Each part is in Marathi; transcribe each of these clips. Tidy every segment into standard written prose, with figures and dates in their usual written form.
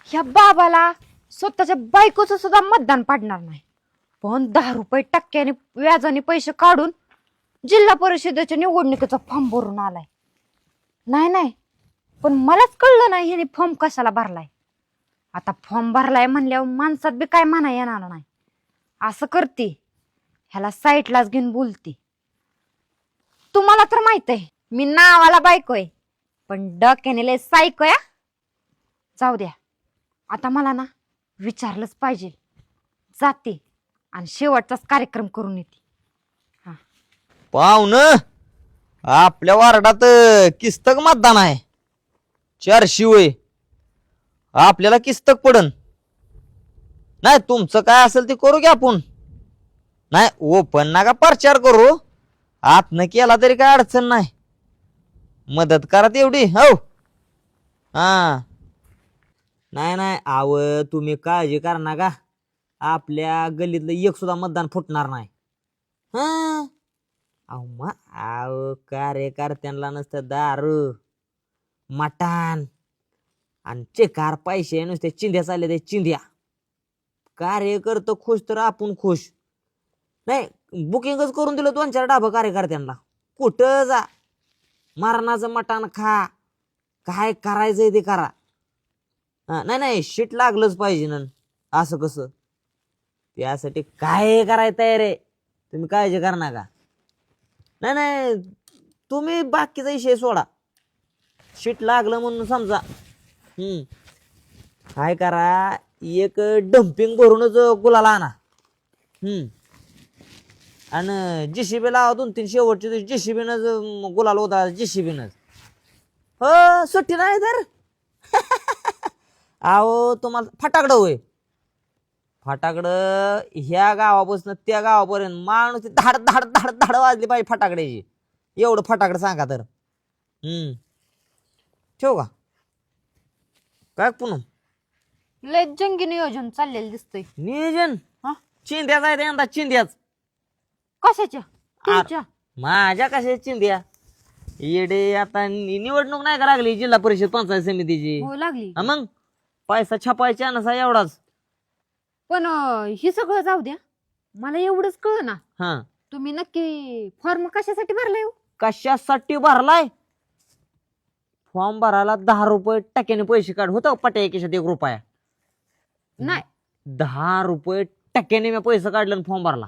ह्या बाबाला स्वतःच्या बायकोचं सुद्धा मतदान पडणार नाही, पण 10 रुपये टक्क्याने व्याजाने पैसे काढून जिल्हा परिषदेच्या निवडणुकीचा फॉर्म भरून आलाय. नाही, पण मलाच कळलं नाही ह्याने फॉर्म कशाला भरलाय. आता फॉर्म भरलाय म्हणल्यावर माणसात बी काय म्हणा येणार नाही. असं करते, ह्याला साईटलाच घेऊन बोलते. तुम्हाला तर माहित आहे मी नावाला बायको आहे, पण डोक्याने लय सायको आहे. जाऊ द्या, आता मला ना विचारलंच पाहिजे. जाते आणि शेवटचाच कार्यक्रम करून येते. पाहुणं, आपल्या वार्डात किस्तक मतदान आहे. 400 वय आपल्याला किस्तक पडन. नाही तुमचं काय असेल ते करू घ्या आपण. नाही ओपन नका प्रचार करू, आतनं केला तरी काय अडचण नाही. मदत करा तेवढी. हो हा, नाही आव तुम्ही काळजी करा नका. आपल्या गल्लीतलं एक सुद्धा मतदान फुटणार नाही. हा अहो कार्यकर्त्यांना नसतं दारू मटण आणि चिकार पैसे नुसते चिंध्या चालले ते चिंध्या. कार्यकर्ते खुश तर आपण खुश. नाही बुकिंगच करून दिलं 2-4 डाबं कार्यकर्त्यांना. कुठं जा, मरणाचं मटण खा, काय करायचंय ते करा. नाही शीट लागलंच पाहिजे ना. असं कसं, त्यासाठी काय करायचं तयार आहे. तुम्ही काळजी करा नका. नाही तुम्ही बाकीचा विषय सोडा. शीट लागलं म्हणून समजा काय करा, एक डम्पिंग भरूनच गुलाल आणा. आणि JCB लावा 2-3 शेवटचे JCB गुलाल होता. JCB हो सुट्टी नाही तर. अहो तुम्हाला फटाकडं होय, फटाकडं ह्या गावापासून त्या गावापर्यंत माणूस धाड धाड धाड धाड वाजली पाहिजे फटाकड्याची. एवढं फटाकडं सांगा तर. ठेव का काय पुन्हा लय जंगी नियोजन चाललेलं दिसतंय. नियोजन चिंध्याच आहे यंदा. चिंध्याच कशाच्या? तुमच्या? माझ्या कशा चिंध्या येडे. आता निवडणूक नाही का लागली जिल्हा परिषद पंचायत समितीची. हो लागली. मग पैसा छापायचा नसा एवढाच. पण हे सगळं जाऊ द्या, मला एवढंच कळ ना. हा तुम्ही नक्की फॉर्म कशासाठी भरलाय? कशासाठी भरलाय? फॉर्म भरायला 10 रुपये टक्क्याने पैसे काढ होतं. पट्या एकेशात 1 रुपया नाही. 10 रुपये टक्क्याने मी पैसे काढले आणि फॉर्म भरला.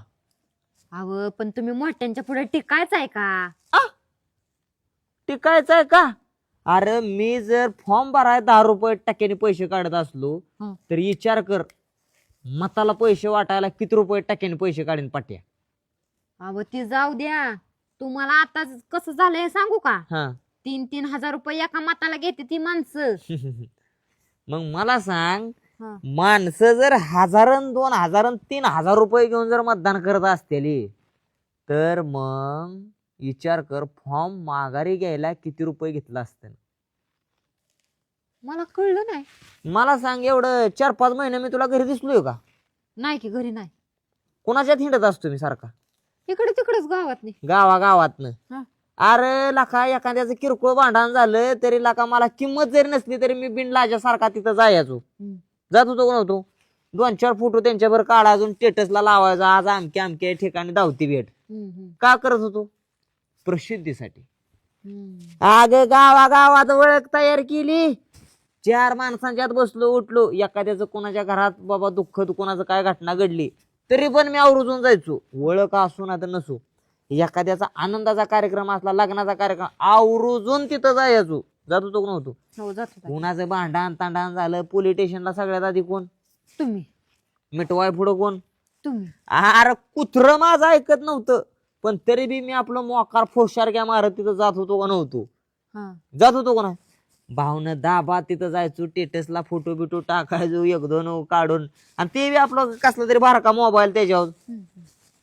अहो पण तुम्ही मोठ्यांच्या पुढे टिकायचं आहे का? टिकायचं आहे का? अरे मी जर फॉर्म भराय 10 रुपये टक्क्याने पैसे काढत असलो तर विचार कर, मताला पैसे वाटायला किती रुपये टक्क्याने पैसे काढीन पट्या. अहो ती जाऊ द्या, तुम्हाला आता कसं झालंय सांगू का? 3-3 हजार रुपये एका मताला घेते ती माणसं. मग मला सांग, माणसं जर 1000, 2000, 3000 रुपये घेऊन जर मतदान करत असतील तर मग विचार कर, फॉर्म माघारी घ्यायला किती रुपये घेतला असतं. मला कळलं नाही. मला सांग, एवढं 4-5 महिने मी तुला घरी दिसलोय का? नाही की घरी नाही. कोणाच्यात हिंडत असतो मी सारखा? इकडे तिकडेच गावात नाही. गावागावातनं. अरे लका एखाद्याचं किरकोळ भांडण झालं तरी लका मला किंमत जरी नसली तरी मी बिनलाजा सारखा तिथं जायचो. जात होतो का नव्हतो? 2-4 फोटो त्यांच्यावर काढा, अजून स्टेटसला लावायचा, आज अमक्या ठिकाणी धावती भेट. का करत होतो? प्रसिद्धीसाठी. अग गावागावात ओळख तयार केली. 4 माणसांच्यात बसलो उठलो, एखाद्याचं कोणाच्या घरात बाबा दुःख कोणाचं काय घटना घडली तरी पण मी आवर्जून जायचो. ओळख असू ना तर नसू, एखाद्याचा आनंदाचा कार्यक्रम असला, लग्नाचा कार्यक्रम, आवर्जून तिथं जायचो. जात होतो का नव्हतो? कोणाचं भांडण तांडण झालं पोलीस स्टेशनला सगळ्यात आधी कोण? तुम्ही. मिटवाय पुढं कोण? तुम्ही. अरे कुत्र माझं ऐकत नव्हतं, पण तरी बी मी आपलं मोकार फोशारक्या मारत तिथं जात होतो का नव्हतो? जात होतो का नाही? भावनं दाबा तिथं जायचो, स्टेटसला फोटो बिटो टाकायचो 1-2 काढून, आणि ते बी आपलं कसला तरी बारका मोबाईल त्याच्यावर.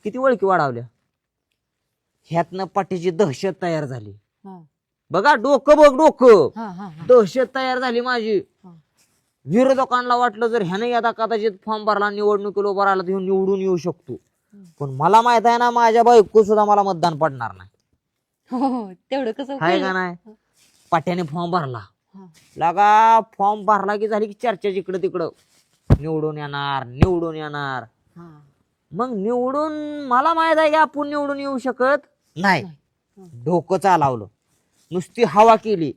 किती ओळखी वाढवल्या. ह्यातनं पाठीची दहशत तयार झाली बघा. डोकं बघ, डोकं दहशत तयार झाली माझी. विरोधकांना वाटलं जर ह्याने यदा कदाचित फॉर्म भरला, निवडणुकीला उभा राहिला तर निवडून येऊ शकतो. पण मला माहित आहे ना, माझ्या बायको सुद्धा मला मतदान पडणार नाही. तेवढं कसं आहे का नाही? पाट्याने फॉर्म भरला, लगा फॉर्म भरला की झाली की चर्चा जिकडं तिकडं, निवडून येणार निवडून येणार. मग निवडून मला माहित आहे की आपण निवडून येऊ शकत नाही. डोकं चालवलं, नुसती हवा केली.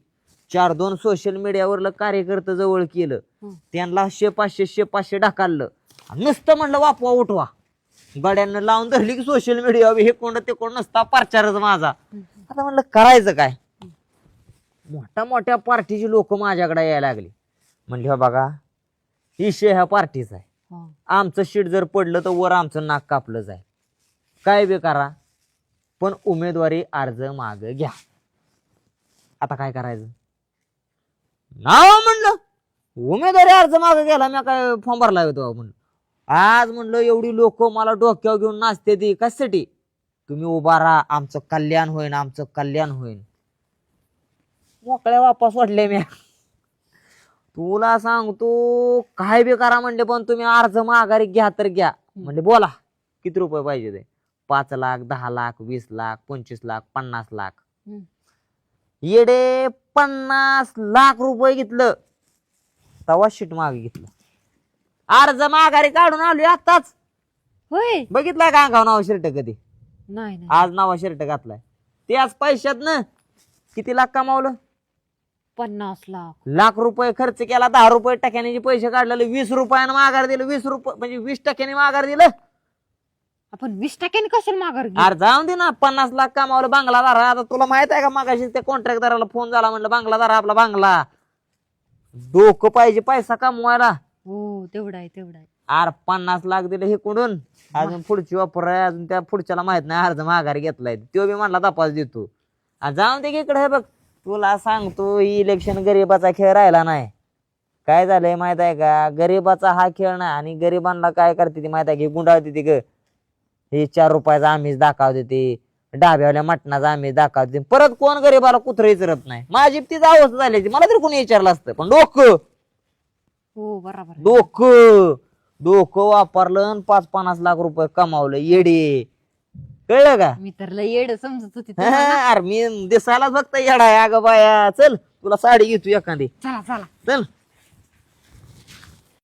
4-2 सोशल मीडियावरलं कार्यकर्ते जवळ केलं, त्यांना 500 ढकललं. नुसतं म्हणलं वापवा उठवा, गड्यांना लावून धरली की सोशल मीडियावर हे कोण ते कोण नसता प्रचारच माझा. आता म्हणलं करायचं काय. मोठ्या पार्टीची लोक माझ्याकडे यायला लागली. म्हणले हो बघा विषय ह्या पार्टीचा आहे, आमचं शीट जर पडलं तर वर आमचं नाक कापलं जाईल, काय बे करा पण उमेदवारी अर्ज माग घ्या. आता काय करायचं. नाव म्हणलं उमेदवारी अर्ज माग गेला, मी काय फॉर्म भरला होतो म्हणलं. आज म्हणलं एवढी लोक मला डोक्यावर घेऊन नाचते ती कशासाठी. तुम्ही उभा राहा, आमचं कल्याण होईन आमचं कल्याण होईन. मोकळ्या वापस वाटले मी. तुला सांगतो काय बी करा म्हणले, पण तुम्ही अर्ज माघारी घ्या तर घ्या. म्हणजे बोला किती रुपये पाहिजे ते. 5 लाख 10 लाख 20 लाख 25 लाख 50 लाख. येडे 50 लाख रुपये घेतलं, तवा शीट मागे घेतलं. अर्ज माघारी काढून आलो आताच. होय बघितलाय का अंगावर नाव शर्ट कधी. नाही आज नावा शर्ट घातलाय. ते आज पैशात ना किती लाख कमावलं. 50 लाख. लाख रुपये खर्च केला, 10 रुपये टक्क्याने पैसे काढलेले, 20 रुपयानं माघार दिलं. 20 रुपये म्हणजे 20% माघार दिलं. आपण 20% कशाला माघार घेऊ. अरे जाऊन दे ना, 50 लाख कमावलं बांगलादार. आता तुला माहित आहे का, मागाशी त्या कॉन्ट्रॅक्टदाराला फोन झाला, म्हणलं बांगलादार आपला बांगला. डोकं पाहिजे पैसा कमवायला. हो तेवढा आहे तेवढा आहे. अरे 50 लाख दिले हे कुठून, अजून पुढची वापर आहे, अजून त्या पुढच्याला माहित नाही अर्ज माघारी घेतलाय. तो बी म्हणला तपास देतो. जाऊन दे की इकडे. हे बघ तुला सांगतो ही इलेक्शन गरीबाचा खेळ राहिला नाही. काय झालंय माहित आहे का, गरीबाचा हा खेळ नाही. आणि गरिबांना काय करते ती माहित आहे की, गुंडाळते ती ग. हे 4 रुपयाचा आम्हीच दाखवते ते, डाब्यावल्या मटणाचा आम्हीच दाखवते. परत कोण गरीबाला कुत्र विचारत नाही. माझी तीच अवस्था झाली. मला तरी कोणी विचारलं असतं, पण डोकं हो बरोबर. डोकं वापरलं 5-50 लाख रुपये कमावलं. येडे कळलं का. मी तर लय येड समजत होती. अरे मी दिसायला फक्त येडा आहे. अगं बाया चल तुला साडी घेतो एखादी. चला चला चल.